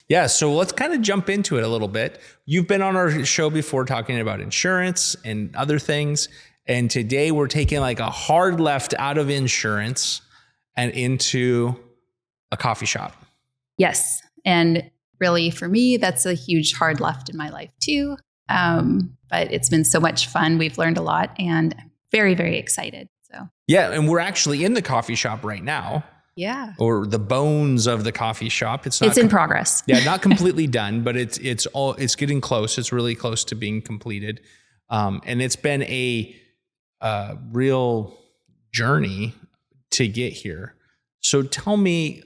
Yeah. So let's kind of jump into it a little bit. You've been on our show before talking about insurance and other things. And today we're taking like a hard left out of insurance and into a coffee shop. Yes. And really for me, that's a huge hard left in my life too. But it's been so much fun. We've learned a lot and I'm very, very excited. So yeah. And we're actually in the coffee shop right now. Yeah. Or the bones of the coffee shop. It's in progress. Yeah, not completely done, but it's getting close. It's really close to being completed. And it's been a real journey to get here. So tell me,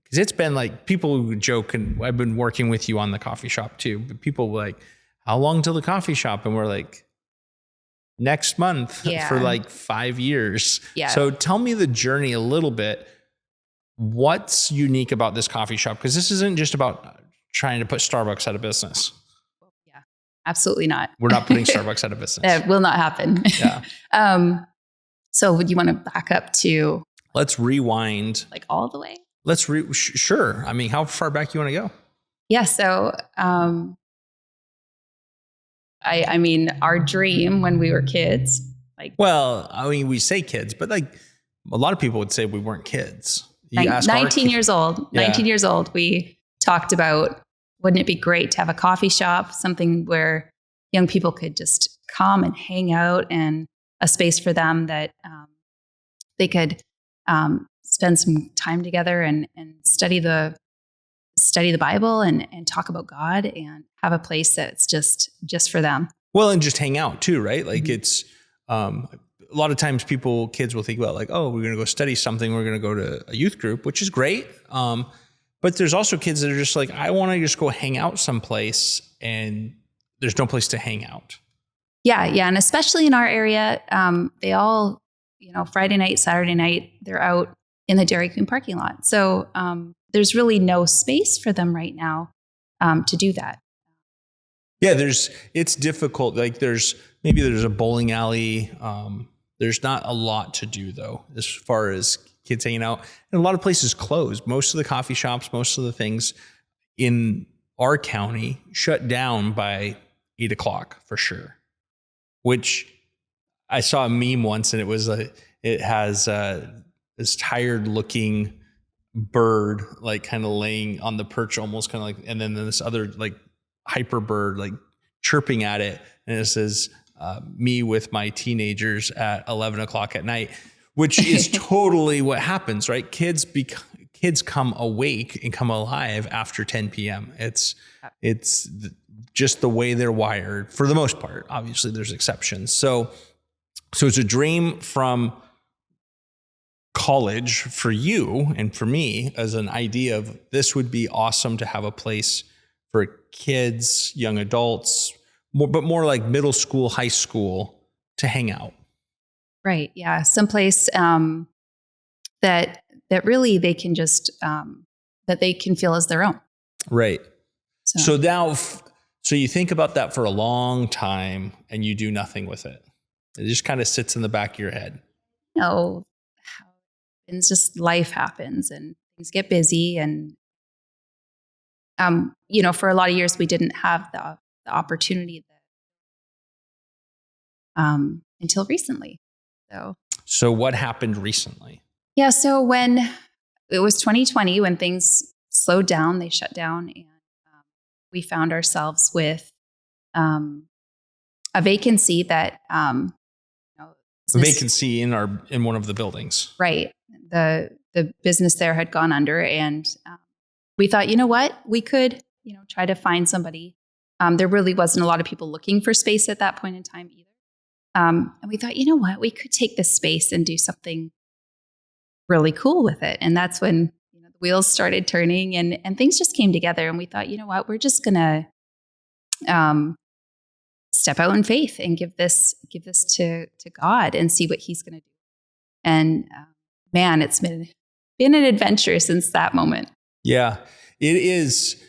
because it's been like people joke, and I've been working with you on the coffee shop too, but people were like, how long till the coffee shop? And we're like, next month for like 5 years. Yeah. So tell me the journey a little bit. What's unique about this coffee shop? Because this isn't just about trying to put Starbucks out of business. Yeah, absolutely not. We're not putting Starbucks out of business. It will not happen. Yeah. So would you want to back up to? Let's rewind. Like all the way? Sure. I mean, how far back you want to go? Yeah. So, I mean, our dream when we were kids, well, I mean, we say kids, but like a lot of people would say we weren't kids. 19 years old, 19 years old, we talked about, wouldn't it be great to have a coffee shop, something where young people could just come and hang out and a space for them that they could spend some time together and study the Bible and talk about God and have a place that's just for them. Well, and just hang out too, right? Like it's, a lot of times kids will think about like, oh, we're going to go study something. We're going to go to a youth group, which is great. But there's also kids that are just like, I want to just go hang out someplace and there's no place to hang out. Yeah. Yeah. And especially in our area, they all, Friday night, Saturday night, they're out in the Dairy Queen parking lot. So there's really no space for them right now to do that. Yeah, it's difficult. Like there's a bowling alley. There's not a lot to do though, as far as kids hanging out. And a lot of places closed. Most of the coffee shops, most of the things in our county shut down by 8 o'clock for sure. Which I saw a meme once, and it has this tired looking bird, like kind of laying on the perch, almost kind of like, and then this other like hyper bird like chirping at it, and it says me with my teenagers at 11 o'clock at night, which is totally what happens, right? Kids come awake and come alive after 10 p.m. It's just the way they're wired for the most part. Obviously there's exceptions. So it's a dream from college for you and for me as an idea of this would be awesome to have a place for kids, young adults, but more like middle school, high school to hang out. Right. Yeah. Someplace that really they can just that they can feel as their own. Right. So now, so you think about that for a long time and you do nothing with it. It just kind of sits in the back of your head. No, it's just life happens and things get busy and for a lot of years we didn't have the opportunity until recently. So what happened recently? Yeah, so when it was 2020, when things slowed down, they shut down, and we found ourselves with a vacancy that vacancy in one of the buildings. Right. The business there had gone under, and we thought, you know what, we could, try to find somebody. There really wasn't a lot of people looking for space at that point in time either. And we thought, you know what, we could take this space and do something really cool with it. And that's when the wheels started turning and things just came together. And we thought, you know what, we're just going to step out in faith and give this to God and see what He's going to do. And man, it's been an adventure since that moment. Yeah, it is.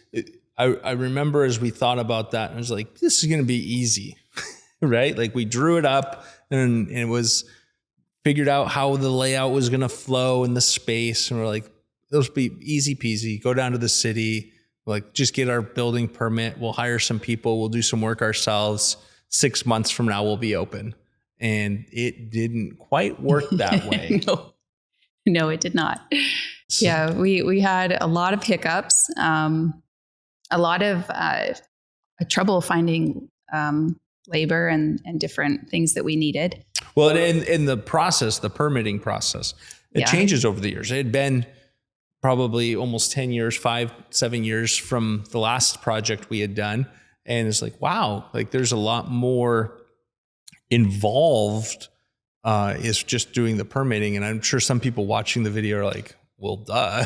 I remember as we thought about that, I was like, this is going to be easy, right? Like we drew it up and it was figured out how the layout was going to flow in the space. And we're like, those be easy peasy. Go down to the city. Like, just get our building permit. We'll hire some people. We'll do some work ourselves. 6 months from now, we'll be open. And it didn't quite work that way. No, it did not. Yeah, we had a lot of hiccups, a lot of trouble finding labor and different things that we needed. Well, in the process, the permitting process, it changes over the years. It had been probably almost 10 years, 7 years from the last project we had done. And it's like, wow, like there's a lot more involved is just doing the permitting. And I'm sure some people watching the video are like, well, duh,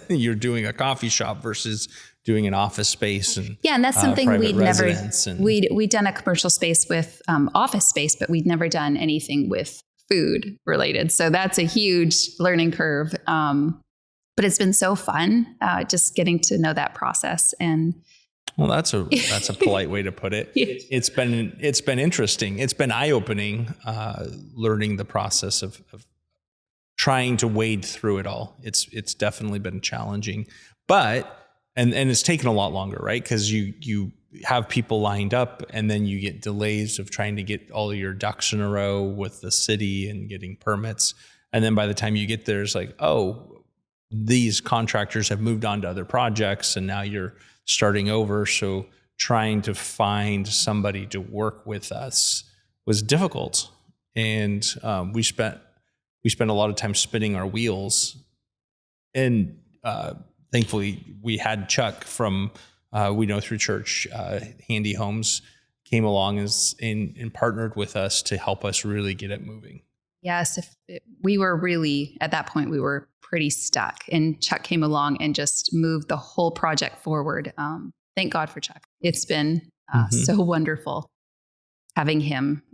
you're doing a coffee shop versus doing an office space. And and that's something we'd done a commercial space with office space, but we'd never done anything with food related. So that's a huge learning curve. But it's been so fun just getting to know that process. And well, that's a polite way to put it. It's been interesting. It's been eye-opening, learning the process of trying to wade through it all. It's definitely been challenging, but and it's taken a lot longer, right? Because you have people lined up, and then you get delays of trying to get all of your ducks in a row with the city and getting permits, and then by the time you get there, it's like, oh, these contractors have moved on to other projects, and now you're starting over. So trying to find somebody to work with us was difficult, and we spent a lot of time spinning our wheels. And thankfully, we had Chuck from We Know Through Church, Handy Homes, came along and partnered with us to help us really get it moving. Yes, we were really, at that point, we were pretty stuck. And Chuck came along and just moved the whole project forward. Thank God for Chuck. It's been so wonderful having him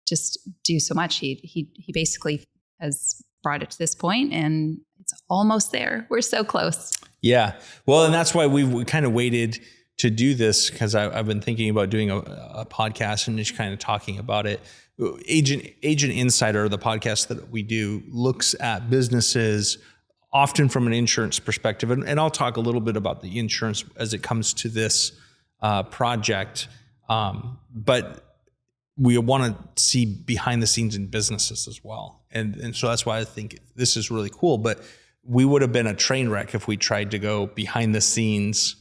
just do so much. He basically has brought it to this point, and it's almost there. We're so close. Yeah. Well, and that's why we kind of waited to do this, because I've been thinking about doing a podcast and just kind of talking about it. Agent Insider, the podcast that we do, looks at businesses often from an insurance perspective. And I'll talk a little bit about the insurance as it comes to this project. But we want to see behind the scenes in businesses as well. And so that's why I think this is really cool. But we would have been a train wreck if we tried to go behind the scenes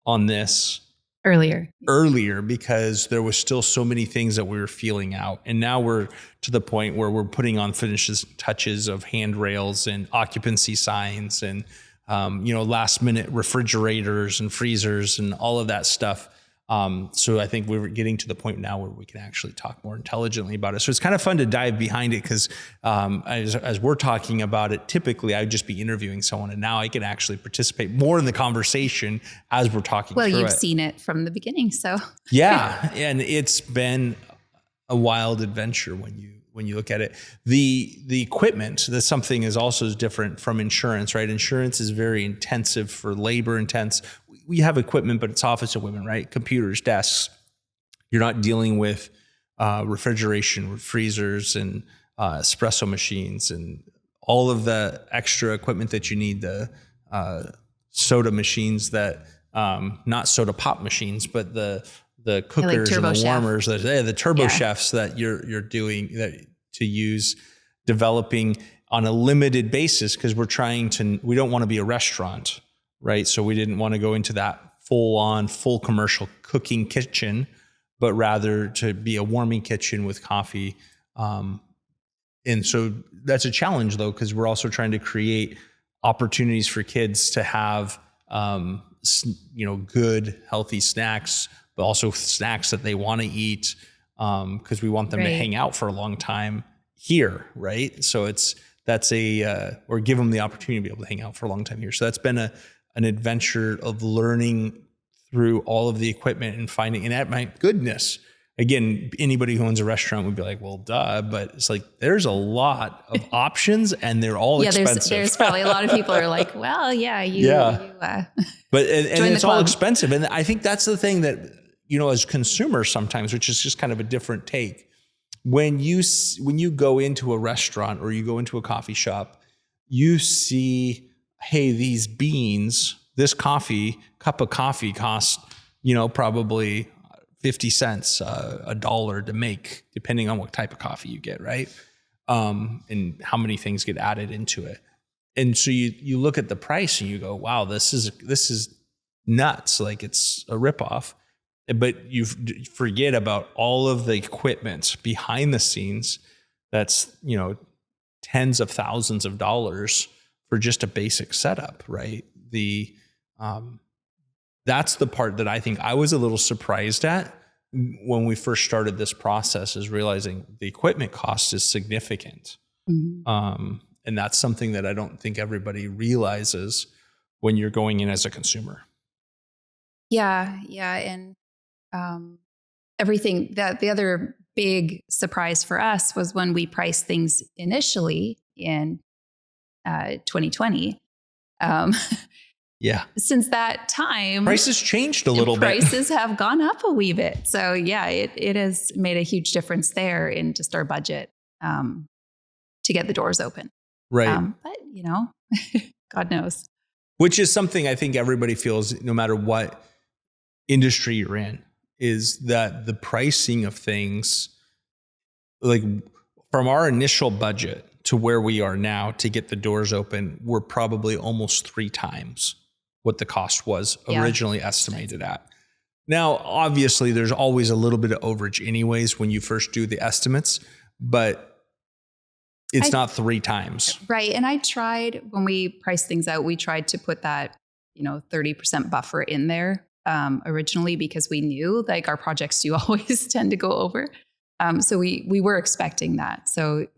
on this earlier, because there was still so many things that we were feeling out. And now we're to the point where we're putting on finishes touches of handrails and occupancy signs and, last minute refrigerators and freezers and all of that stuff. So I think we're getting to the point now where we can actually talk more intelligently about it. So it's kind of fun to dive behind it, because as we're talking about it, typically I'd just be interviewing someone, and now I can actually participate more in the conversation as we're talking through it. Well, you've seen it from the beginning, so. Yeah, and it's been a wild adventure when you look at it. The equipment, that's something is also different from insurance, right? Insurance is very intensive for labor intense. We have equipment, but it's office equipment, right? Computers, desks. You're not dealing with refrigeration, freezers, and espresso machines, and all of the extra equipment that you need. The soda machines that, not soda pop machines, but the cookers and the warmers, the turbo chefs that you're doing that to use, developing on a limited basis, because we don't want to be a restaurant. Right. So we didn't want to go into that full commercial cooking kitchen, but rather to be a warming kitchen with coffee. And so that's a challenge, though, because we're also trying to create opportunities for kids to have, good, healthy snacks, but also snacks that they want to eat, because we want them to hang out for a long time here. Right. So or give them the opportunity to be able to hang out for a long time here. So that's been an adventure of learning through all of the equipment and finding, and my goodness, again, anybody who owns a restaurant would be like, well, duh, but it's like, there's a lot of options and they're all expensive. There's probably a lot of people are like, well, but it's all expensive. And I think that's the thing that, as consumers sometimes, which is just kind of a different take. When you go into a restaurant or you go into a coffee shop, you see, hey, these beans, this cup of coffee costs, probably 50 cents, $1 to make, depending on what type of coffee you get, right? And how many things get added into it. And so you look at the price and you go, wow, this is nuts. Like, it's a ripoff. But you forget about all of the equipment behind the scenes. That's, tens of thousands of dollars for just a basic setup, right? That's the part that I think I was a little surprised at when we first started this process, is realizing the equipment cost is significant. Mm-hmm. And that's something that I don't think everybody realizes when you're going in as a consumer. Yeah. And everything that the other big surprise for us was when we priced things initially in 2020. Yeah. Since that time, prices changed a little bit. Prices have gone up a wee bit. So yeah, it has made a huge difference there in just our budget to get the doors open. Right. But God knows. Which is something I think everybody feels, no matter what industry you're in, is that the pricing of things, like from our initial budget to where we are now to get the doors open, we're probably almost 3 times what the cost was originally estimated at. Now, obviously, there's always a little bit of overage anyways when you first do the estimates, but it's not 3 times. Right. And I tried, when we priced things out, we tried to put that, 30% buffer in there originally, because we knew like our projects do always tend to go over. So we were expecting that. So